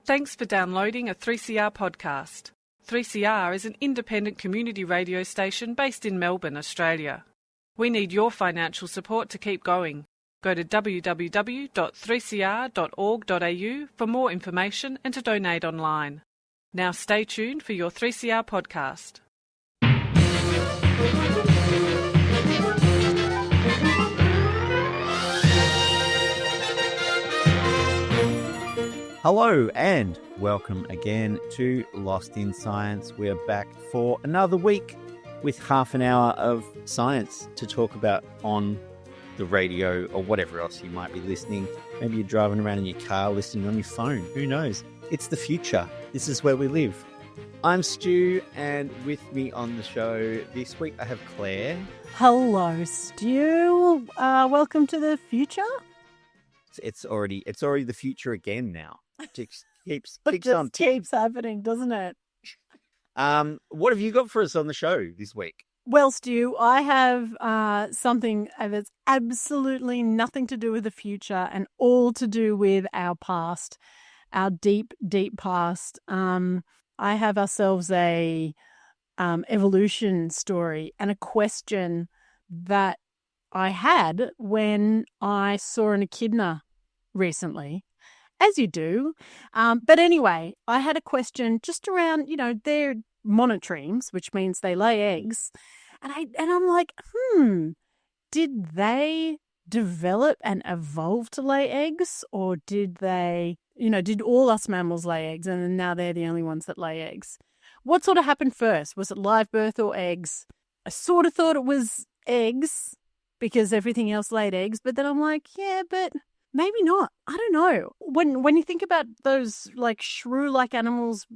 Thanks for downloading a 3CR podcast. 3CR is an independent community radio station based in Melbourne, Australia. We need your financial support to keep going. Go to www.3cr.org.au for more information and to donate online. Now stay tuned for your 3CR podcast. Hello and welcome again to Lost in Science. We're back for another week with half an hour of science to talk about on the radio or whatever else you might be listening. Maybe you're driving around in your car, listening on your phone. Who knows? It's the future. This is where we live. I'm Stu, and with me on the show this week I have Claire. Hello, Stu. Welcome to the future. It's already the future again now. It keeps happening, doesn't it? What have you got for us on the show this week? Well, Stu, I have something that's absolutely nothing to do with the future and all to do with our past, our deep, deep past. I have ourselves a evolution story and a question that I had when I saw an echidna recently, as you do. But anyway, I had a question just around, their monotremes, which means they lay eggs. And I'm like, did they develop and evolve to lay eggs? Or did they, did all us mammals lay eggs and now they're the only ones that lay eggs? What sort of happened first? Was it live birth or eggs? I sort of thought it was eggs because everything else laid eggs. But then I'm like, yeah, but maybe not. I don't know. When you think about those like shrew-like animals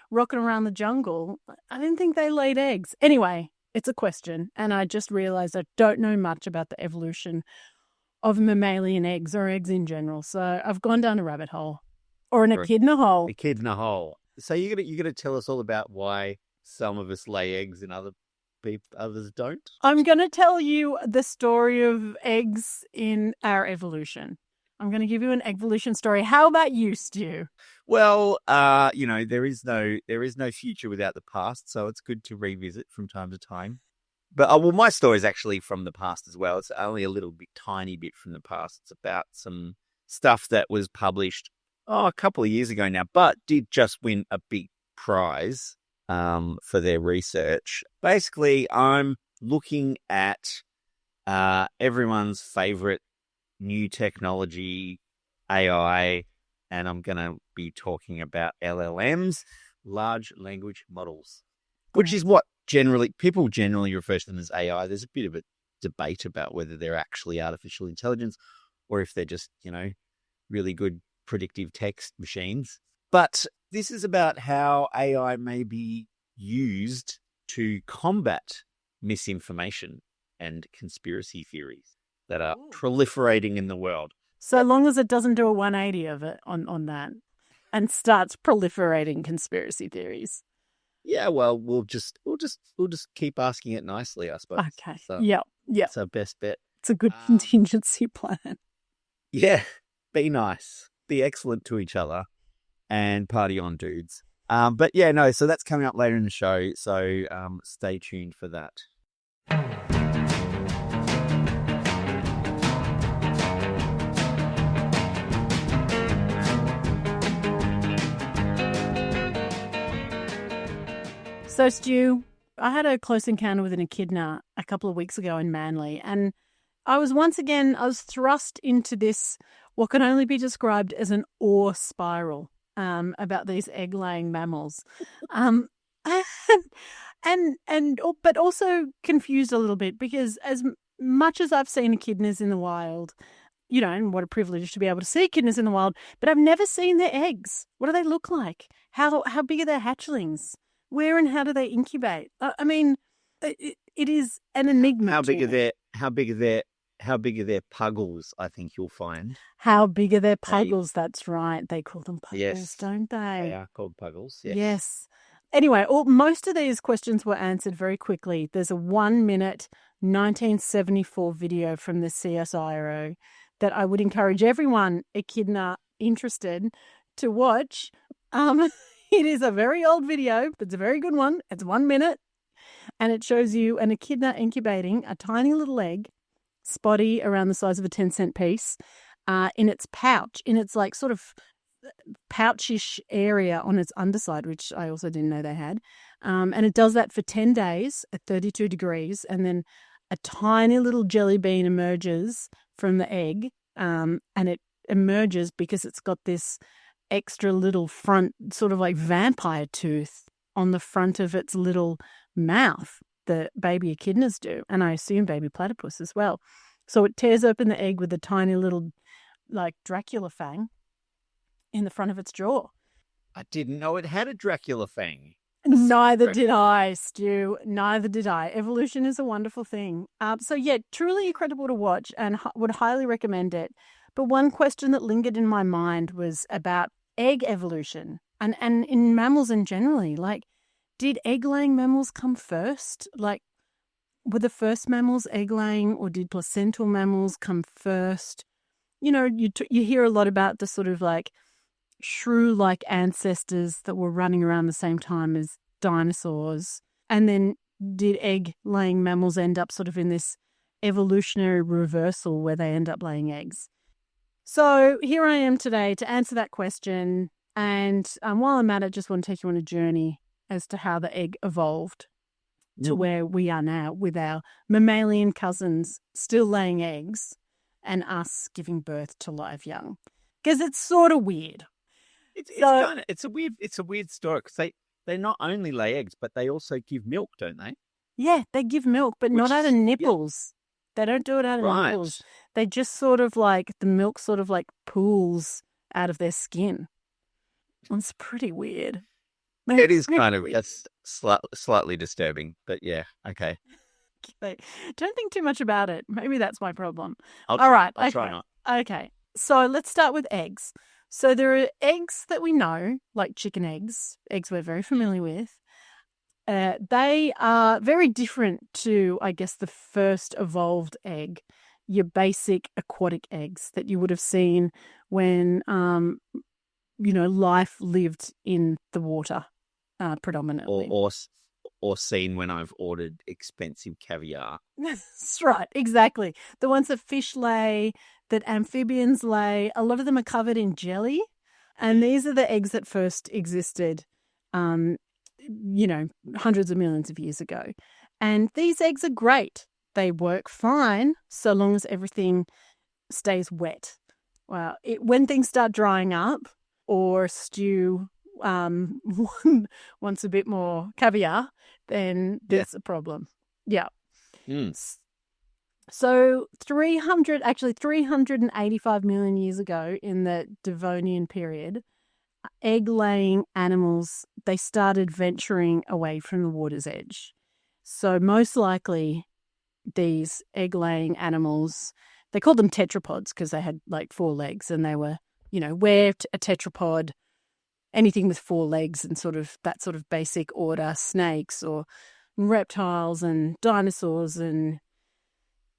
rocking around the jungle, I didn't think they laid eggs. Anyway, it's a question, and I just realized I don't know much about the evolution of mammalian eggs or eggs in general. So I've gone down a rabbit hole or an echidna hole. Echidna hole. So you're gonna tell us all about why some of us lay eggs and others don't? I'm going to tell you the story of eggs in our evolution. I'm going to give you an evolution story. How about you, Stu? Well, there is no future without the past, so it's good to revisit from time to time. But my story is actually from the past as well. It's only a tiny bit from the past. It's about some stuff that was published a couple of years ago now, but did just win a big prize for their research. Basically, I'm looking at everyone's favorite new technology, AI, and I'm going to be talking about LLMs, large language models, which is what people generally refer to them as AI. There's a bit of a debate about whether they're actually artificial intelligence or if they're just, really good predictive text machines. But this is about how AI may be used to combat misinformation and conspiracy theories that are proliferating in the world. So long as it doesn't do a 180 of it on that and starts proliferating conspiracy theories. Yeah, well, we'll just keep asking it nicely, I suppose. Okay. So yeah. That's our best bet. It's a good contingency plan. Yeah. Be nice. Be excellent to each other and party on, dudes. But yeah, no, so that's coming up later in the show. So stay tuned for that. So, Stu, I had a close encounter with an echidna a couple of weeks ago in Manly, and I was thrust into this, what can only be described as an awe spiral about these egg-laying mammals, but also confused a little bit because as much as I've seen echidnas in the wild, and what a privilege to be able to see echidnas in the wild, but I've never seen their eggs. What do they look like? How big are their hatchlings? Where and how do they incubate? I mean, it is an enigma. How big are their puggles? I think you'll find. How big are their puggles? That's right. They call them puggles, yes, don't they? They are called puggles. Yes. Anyway, most of these questions were answered very quickly. There's a 1-minute 1974 video from the CSIRO that I would encourage everyone echidna interested to watch. It is a very old video, but it's a very good one. It's 1 minute, and it shows you an echidna incubating a tiny little egg, spotty around the size of a 10-cent piece, in its pouch, in its like sort of pouchish area on its underside, which I also didn't know they had. And it does that for 10 days at 32 degrees, and then a tiny little jelly bean emerges from the egg, and it emerges because it's got this extra little front sort of like vampire tooth on the front of its little mouth that baby echidnas do, and I assume baby platypus as well. So it tears open the egg with a tiny little like Dracula fang in the front of its jaw. I didn't know it had a Dracula fang. Neither did I, Stu. Neither did I. Evolution is a wonderful thing. So yeah, truly incredible to watch, and would highly recommend it. But one question that lingered in my mind was about egg evolution and in mammals in generally. Like, did egg-laying mammals come first? Like, were the first mammals egg-laying, or did placental mammals come first? You know, you hear a lot about the sort of like shrew-like ancestors that were running around the same time as dinosaurs. And then did egg-laying mammals end up sort of in this evolutionary reversal where they end up laying eggs? So here I am today to answer that question. And while I'm at it, just want to take you on a journey as to how the egg evolved to where we are now with our mammalian cousins still laying eggs and us giving birth to live young. Because it's sort of weird. It's a weird story because they not only lay eggs, but they also give milk, don't they? Yeah, they give milk, but not out of nipples. Yeah. They don't do it out of nipples. They just sort of like, the milk sort of like pools out of their skin. It's pretty weird. It is kind of slightly disturbing, but yeah, okay. Don't think too much about it. Maybe that's my problem. I'll try not. Okay, so let's start with eggs. So there are eggs that we know, like chicken eggs we're very familiar with. They are very different to, I guess, the first evolved egg, your basic aquatic eggs that you would have seen when, life lived in the water predominantly. Or seen when I've ordered expensive caviar. That's right, exactly. The ones that fish lay, that amphibians lay, a lot of them are covered in jelly. And these are the eggs that first existed, hundreds of millions of years ago. And these eggs are great. They work fine so long as everything stays wet. Well, when things start drying up or stew wants a bit more caviar, then there's a problem. Yeah. So 385 million years ago in the Devonian period, egg-laying animals, they started venturing away from the water's edge. So most likely these egg-laying animals, they called them tetrapods because they had like 4 legs, and they were, where a tetrapod, anything with 4 legs and sort of that sort of basic order, snakes or reptiles and dinosaurs and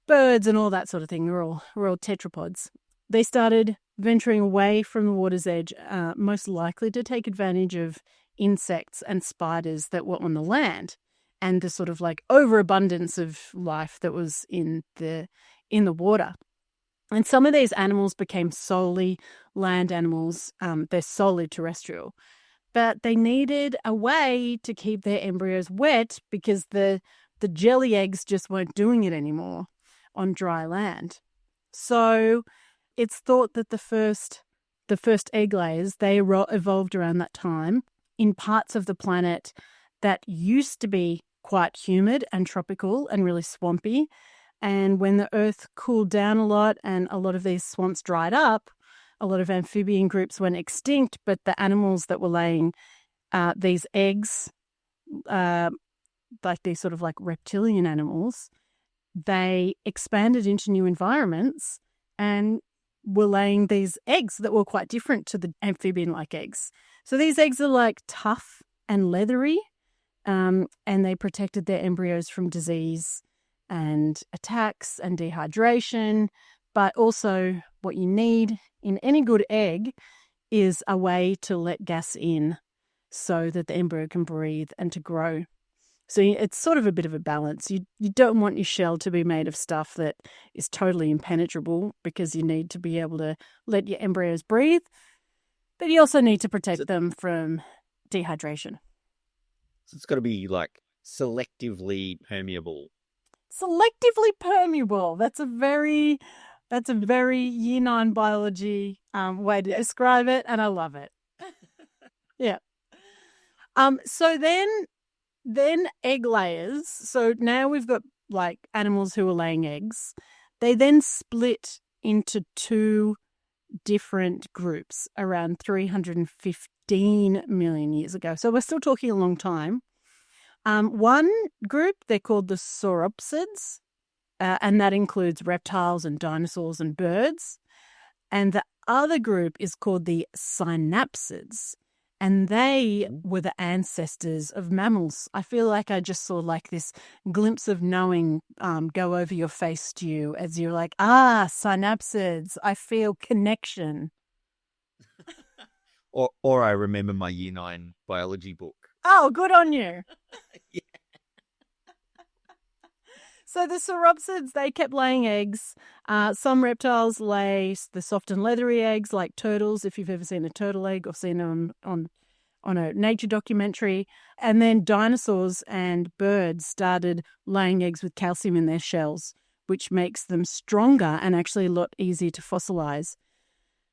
birds and all that sort of thing. We're all tetrapods. They started venturing away from the water's edge, most likely to take advantage of insects and spiders that were on the land and the sort of like overabundance of life that was in the water. And some of these animals became solely land animals. They're solely terrestrial. But they needed a way to keep their embryos wet because the jelly eggs just weren't doing it anymore on dry land. So it's thought that the first egg layers, they evolved around that time in parts of the planet that used to be quite humid and tropical and really swampy. And when the earth cooled down a lot and a lot of these swamps dried up, a lot of amphibian groups went extinct, but the animals that were laying these eggs, like these sort of like reptilian animals, they expanded into new environments and were laying these eggs that were quite different to the amphibian-like eggs. So these eggs are like tough and leathery, and they protected their embryos from disease and attacks and dehydration. But also what you need in any good egg is a way to let gas in so that the embryo can breathe and to grow. So it's sort of a bit of a balance. You don't want your shell to be made of stuff that is totally impenetrable, because you need to be able to let your embryos breathe, but you also need to protect them from dehydration. So it's got to be like selectively permeable. Selectively permeable. That's a very Year 9 biology way to describe it, and I love it. Yeah. So then egg layers. So now we've got like animals who are laying eggs. They then split into two different groups around 315 million years ago. So we're still talking a long time. One group, they're called the sauropsids, and that includes reptiles and dinosaurs and birds. And the other group is called the synapsids, and they were the ancestors of mammals. I feel like I just saw like this glimpse of knowing go over your face, Stu, as you're like, synapsids. I feel connection. Or I remember my Year 9 biology book. Oh, good on you. Yeah. So the sauropsids, they kept laying eggs. Some reptiles lay the soft and leathery eggs like turtles, if you've ever seen a turtle egg or seen them on a nature documentary. And then dinosaurs and birds started laying eggs with calcium in their shells, which makes them stronger and actually a lot easier to fossilize,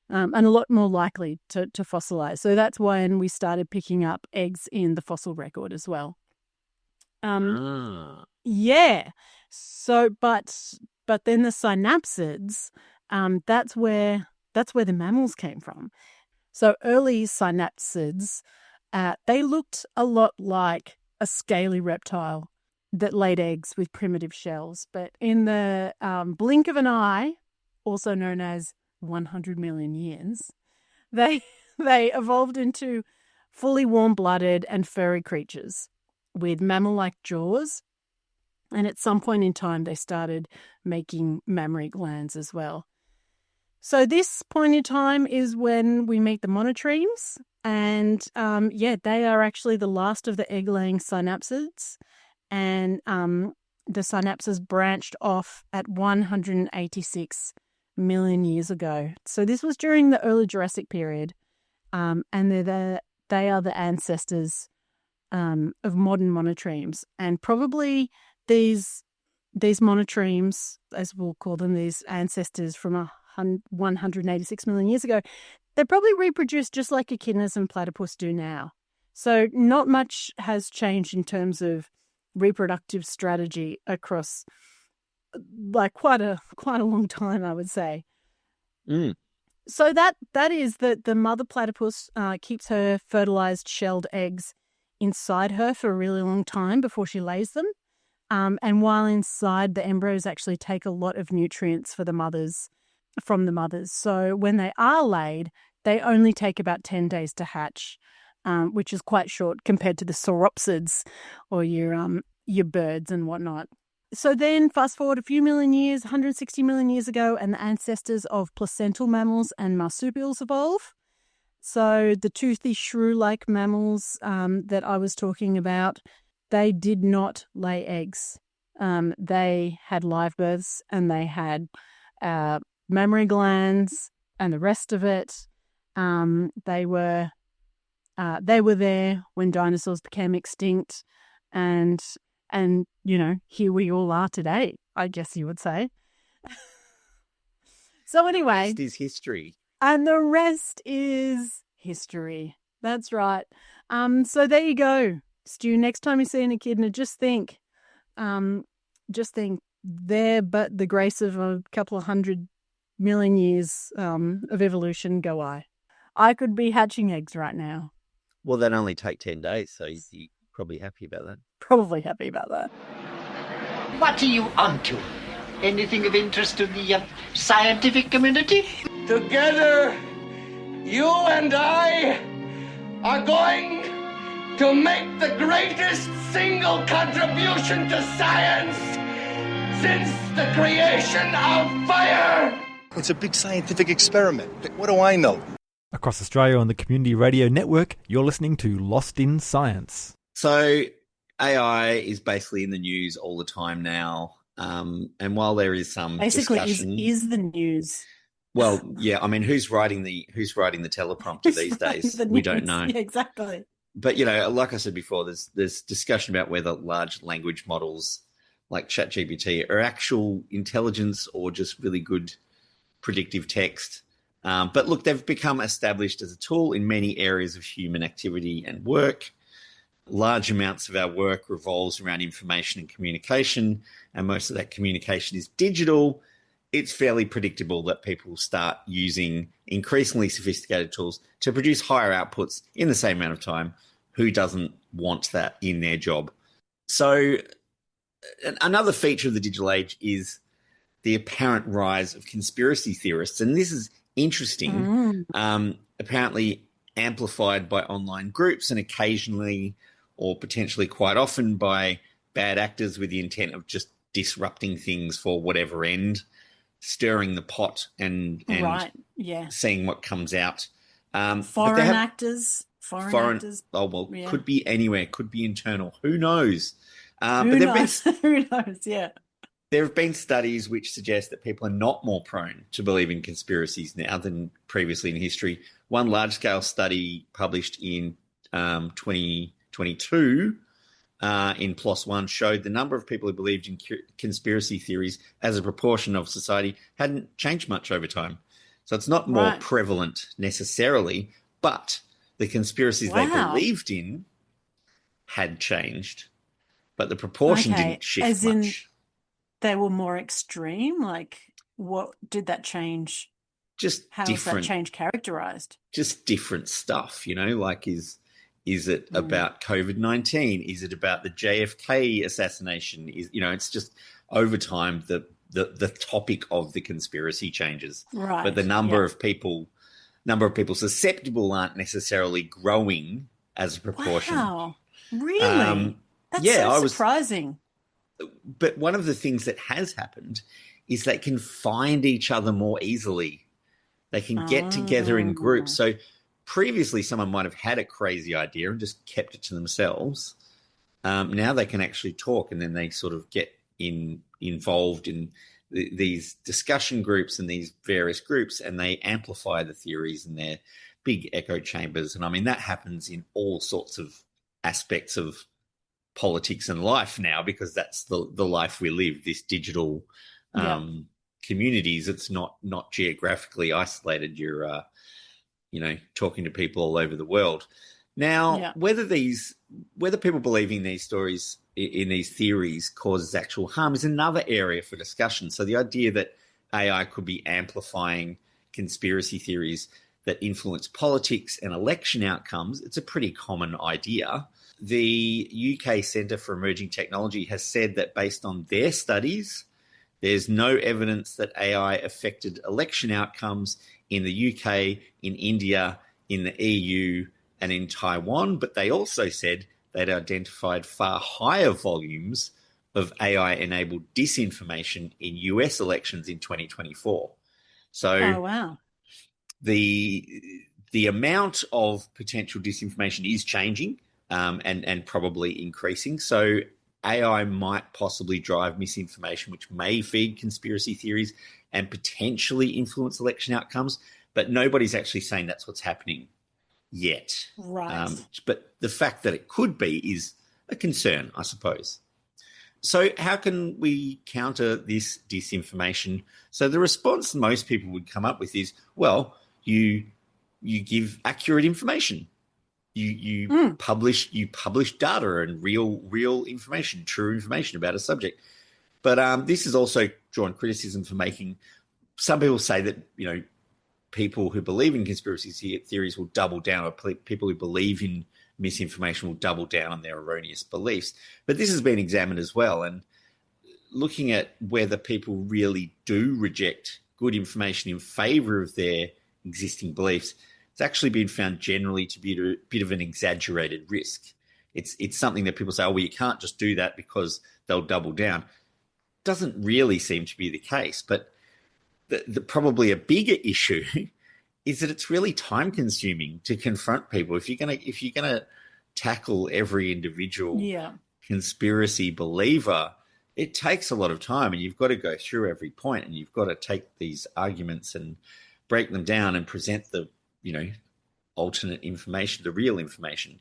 and a lot more likely to fossilize. So that's when we started picking up eggs in the fossil record as well. Yeah. So, but then the synapsids, that's where the mammals came from. So early synapsids, they looked a lot like a scaly reptile that laid eggs with primitive shells. But in the blink of an eye, also known as 100 million years, they evolved into fully warm-blooded and furry creatures with mammal-like jaws. And at some point in time, they started making mammary glands as well. So this point in time is when we meet the monotremes. And, they are actually the last of the egg-laying synapsids. And the synapses branched off at 186 million years ago. So this was during the early Jurassic period. And they are the ancestors of modern monotremes. And probably these monotremes, as we'll call them, these ancestors from 186 million years ago, they probably reproduced just like echidnas and platypus do now. So not much has changed in terms of reproductive strategy across like quite a long time, I would say. So that is that the mother platypus keeps her fertilized shelled eggs inside her for a really long time before she lays them. And while inside, the embryos actually take a lot of nutrients from the mothers. So when they are laid, they only take about 10 days to hatch, which is quite short compared to the sauropsids or your birds and whatnot. So then fast forward a few million years, 160 million years ago, and the ancestors of placental mammals and marsupials evolve. So the toothy shrew-like mammals that I was talking about, they did not lay eggs. They had live births and they had mammary glands and the rest of it. They were there when dinosaurs became extinct, and here we all are today, I guess you would say. So anyway, the rest is history. And the rest is history. That's right. So there you go. Stu, next time you see an echidna, just think there, but the grace of a couple of 100 million years of evolution go I could be hatching eggs right now. Well, that only take 10 days, so you're probably happy about that. Probably happy about that. What are you onto? Anything of interest to the scientific community? Together, you and I are going to make the greatest single contribution to science since the creation of fire. It's a big scientific experiment. What do I know? Across Australia on the Community Radio Network, you're listening to Lost in Science. So AI is basically in the news all the time now. And while there is some discussion, is the news. Well, yeah, I mean, who's writing the teleprompter these days? We don't know. Yeah, exactly. But, you know, like I said before, there's discussion about whether large language models like ChatGPT are actual intelligence or just really good predictive text. But look, they've become established as a tool in many areas of human activity and work. Large amounts of our work revolves around information and communication, and most of that communication is digital. It's fairly predictable that people start using increasingly sophisticated tools to produce higher outputs in the same amount of time. Who doesn't want that in their job? So another feature of the digital age is the apparent rise of conspiracy theorists. And this is interesting, apparently amplified by online groups and occasionally or potentially quite often by bad actors with the intent of just disrupting things for whatever end, stirring the pot and seeing what comes out. Foreign actors. Oh, well, could be anywhere, could be internal. Who knows? Who knows? Who knows, yeah. There have been studies which suggest that people are not more prone to believe in conspiracies now than previously in history. One large-scale study published in 2022 in PLOS One showed the number of people who believed in conspiracy theories as a proportion of society hadn't changed much over time. So it's not more prevalent necessarily, but the conspiracies they believed in had changed, but the proportion didn't shift much. They were more extreme? Like, what did that change? Just how different. Was that change characterized? Just different stuff, you know, like is it about COVID-19? Is it about the JFK assassination? It's just over time the topic of the conspiracy changes. Right. But the number of people susceptible aren't necessarily growing as a proportion. Wow. Really? That's surprising. But one of the things that has happened is they can find each other more easily. They can get together in groups. So previously someone might have had a crazy idea and just kept it to themselves. Now they can actually talk, and then they sort of get involved in these discussion groups and these various groups, and they amplify the theories in their big echo chambers. And I mean, that happens in all sorts of aspects of politics and life now, because that's the life we live, this digital communities. It's not geographically isolated. You're talking to people all over the world. Now, whether people believing these stories in these theories causes actual harm is another area for discussion. So the idea that AI could be amplifying conspiracy theories that influence politics and election outcomes, it's a pretty common idea. The UK Centre for Emerging Technology has said that based on their studies, there's no evidence that AI affected election outcomes in the UK, in India, in the EU, and in Taiwan. But they also said they'd identified far higher volumes of AI-enabled disinformation in US elections in 2024. So the amount of potential disinformation is changing and probably increasing. So AI might possibly drive misinformation, which may feed conspiracy theories and potentially influence election outcomes. But nobody's actually saying that's what's happening yet. Right. But the fact that it could be is a concern, I suppose. So how can we counter this disinformation? So the response most people would come up with is, well, you give accurate information. You publish data and real information, true information about a subject. But this is also drawn criticism for making. Some people say that people who believe in conspiracy theories will double down, or people who believe in misinformation will double down on their erroneous beliefs. But this has been examined as well, and looking at whether people really do reject good information in favour of their existing beliefs, it's actually been found generally to be a bit of an exaggerated risk. It's something that people say, oh, well, you can't just do that because they'll double down. Doesn't really seem to be the case. But the probably a bigger issue is that it's really time consuming to confront people. If you're gonna tackle every individual conspiracy believer, it takes a lot of time, and you've got to go through every point, and you've got to take these arguments and break them down and present the, alternate information, the real information,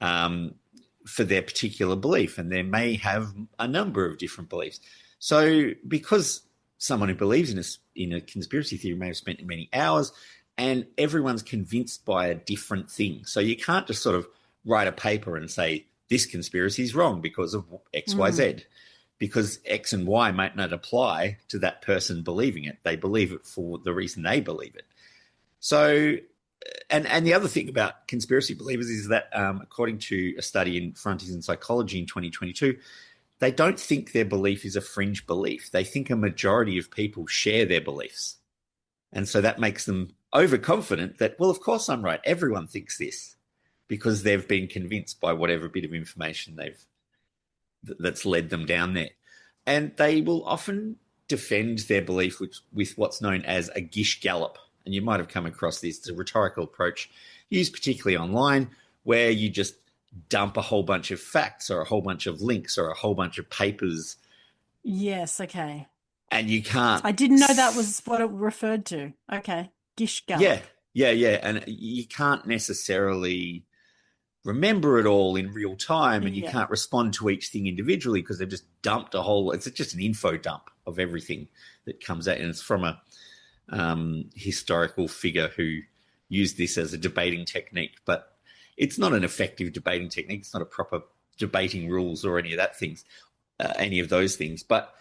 for their particular belief. And they may have a number of different beliefs. So because someone who believes in a conspiracy theory may have spent many hours, and everyone's convinced by a different thing. So you can't just sort of write a paper and say, this conspiracy is wrong because of X, Y, Z. Because X and Y might not apply to that person believing it. They believe it for the reason they believe it. So, and the other thing about conspiracy believers is that, according to a study in Frontiers in Psychology in 2022, they don't think their belief is a fringe belief. They think a majority of people share their beliefs. And so that makes them overconfident that, well, of course I'm right. Everyone thinks this, because they've been convinced by whatever bit of information that's led them down there. And they will often defend their belief with what's known as a gish gallop. And you might have come across this. It's a rhetorical approach used particularly online, where you just dump a whole bunch of facts or a whole bunch of links or a whole bunch of papers. Yes, okay. And you can't... I didn't know that was what it referred to. Okay, gish gallop. Yeah. And you can't necessarily remember it all in real time, and you can't respond to each thing individually because they've just dumped it's just an info dump of everything that comes out. And it's from a historical figure who used this as a debating technique, but it's not an effective debating technique. It's not a proper debating rules or any of those things. But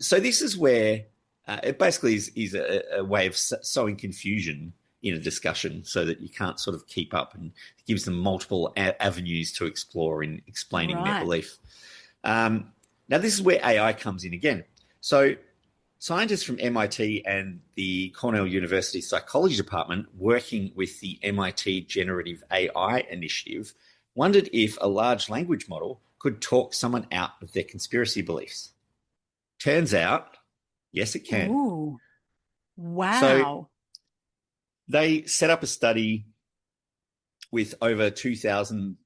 so this is where it basically is a way of sowing confusion in a discussion so that you can't sort of keep up, and it gives them multiple avenues to explore in explaining their belief. Now, this is where AI comes in again. So scientists from MIT and the Cornell University Psychology Department, working with the MIT Generative AI Initiative, wondered if a large language model could talk someone out of their conspiracy beliefs. Turns out, yes, it can. Ooh, wow. So they set up a study with over 2,000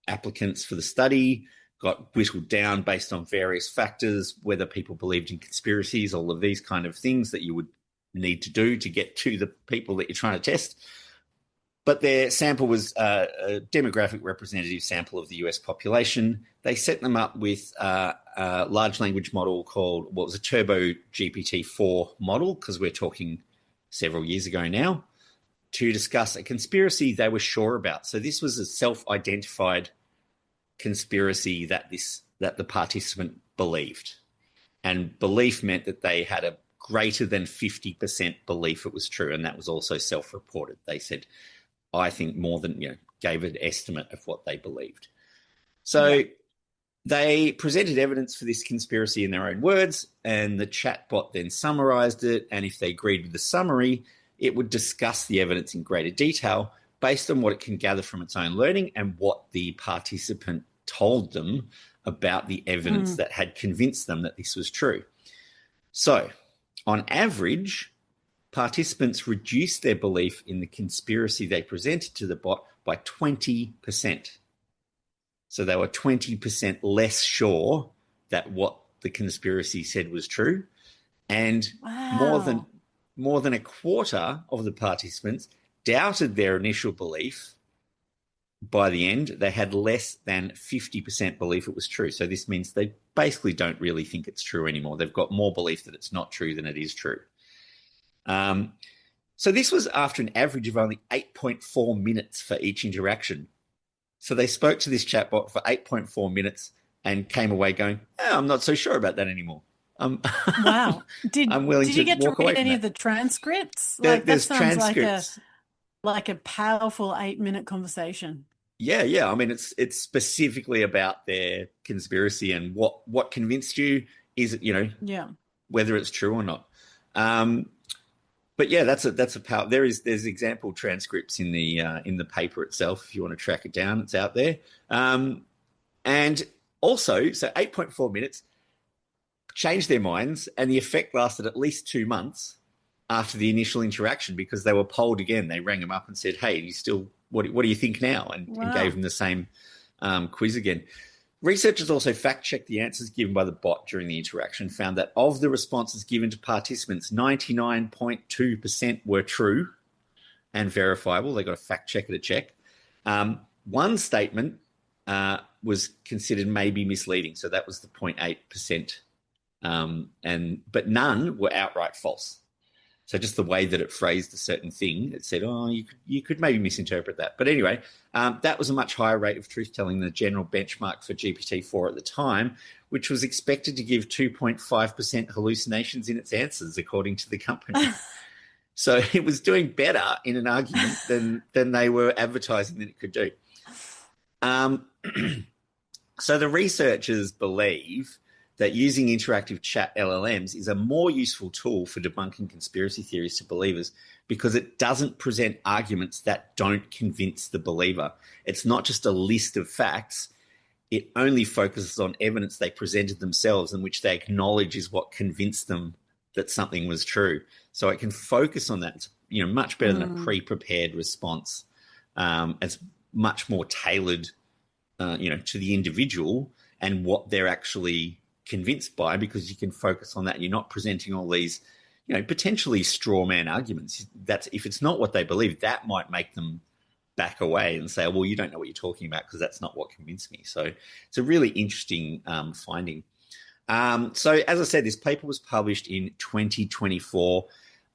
applicants for the study, got whittled down based on various factors, whether people believed in conspiracies, all of these kind of things that you would need to do to get to the people that you're trying to test. But their sample was a demographic representative sample of the US population. They set them up with a large language model called, what was a Turbo GPT-4 model, because we're talking several years ago now, to discuss a conspiracy they were sure about. So this was a self-identified conspiracy that the participant believed. And belief meant that they had a greater than 50% belief it was true, and that was also self-reported. They said, I think more than, gave an estimate of what they believed. So they presented evidence for this conspiracy in their own words, and the chatbot then summarized it. And if they agreed with the summary, it would discuss the evidence in greater detail based on what it can gather from its own learning and what the participant told them about the evidence that had convinced them that this was true. So, on average, participants reduced their belief in the conspiracy they presented to the bot by 20%. So they were 20% less sure that what the conspiracy said was true. And more than a quarter of the participants doubted their initial belief. By the end, they had less than 50% belief it was true. So this means they basically don't really think it's true anymore. They've got more belief that it's not true than it is true. So this was after an average of only 8.4 minutes for each interaction. So they spoke to this chatbot for 8.4 minutes and came away going, I'm not so sure about that anymore. Wow. Did you get to read any of the transcripts? There's transcripts. Like a powerful 8-minute conversation. Yeah. I mean, it's specifically about their conspiracy and what convinced you. Is it, whether it's true or not. But yeah, that's a power. There's example transcripts in the paper itself. If you want to track it down, it's out there. And also, so 8.4 minutes changed their minds, and the effect lasted at least 2 months. after the initial interaction because they were polled again. They rang them up and said, "Hey, what do you think now?" And gave them the same quiz again. Researchers also fact-checked the answers given by the bot during the interaction, found that of the responses given to participants, 99.2% were true and verifiable. They got a fact-checker to check. One statement was considered maybe misleading, so that was the 0.8%. But none were outright false. So just the way that it phrased a certain thing, it said, "Oh, you could maybe misinterpret that." But anyway, that was a much higher rate of truth-telling than the general benchmark for GPT-4 at the time, which was expected to give 2.5% hallucinations in its answers, according to the company. So it was doing better in an argument than they were advertising that it could do. So the researchers believe that using interactive chat LLMs is a more useful tool for debunking conspiracy theories to believers because it doesn't present arguments that don't convince the believer. It's not just a list of facts. It only focuses on evidence they presented themselves and which they acknowledge is what convinced them that something was true. So it can focus on that. It's, much better than a pre-prepared response. It's much more tailored, to the individual and what they're actually convinced by, because you can focus on that. You're not presenting all these, potentially straw man arguments. That's, if it's not what they believe, that might make them back away and say, "Well, you don't know what you're talking about because that's not what convinced me." So it's a really interesting finding. So as I said, this paper was published in 2024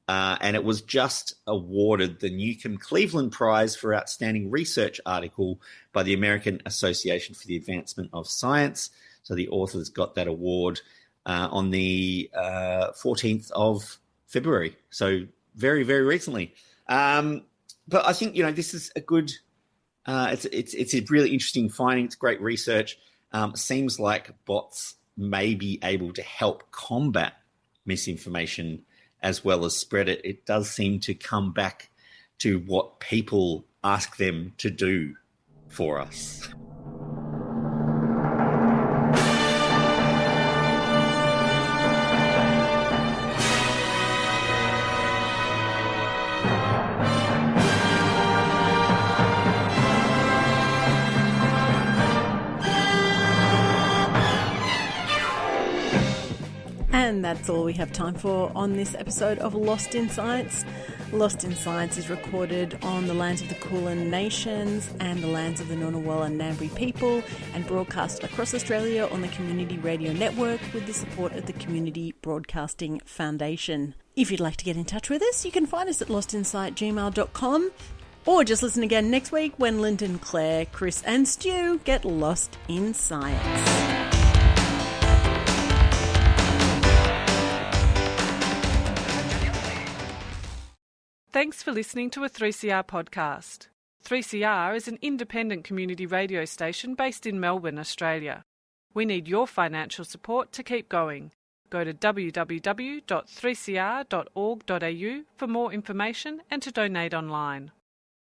and it was just awarded the Newcomb Cleveland Prize for Outstanding Research Article by the American Association for the Advancement of Science. So the authors got that award on the 14th of February. So very, very recently. But I think, this is a good, it's a really interesting finding. It's great research. Seems like bots may be able to help combat misinformation as well as spread it. It does seem to come back to what people ask them to do for us. And that's all we have time for on this episode of Lost in Science. Lost in Science is recorded on the lands of the Kulin Nations and the lands of the Ngunnawal and Ngambri people and broadcast across Australia on the Community Radio Network with the support of the Community Broadcasting Foundation. If you'd like to get in touch with us, you can find us at lostinsight@gmail.com or just listen again next week when Lyndon, Claire, Chris and Stu get lost in science. Thanks for listening to a 3CR podcast. 3CR is an independent community radio station based in Melbourne, Australia. We need your financial support to keep going. Go to www.3cr.org.au for more information and to donate online.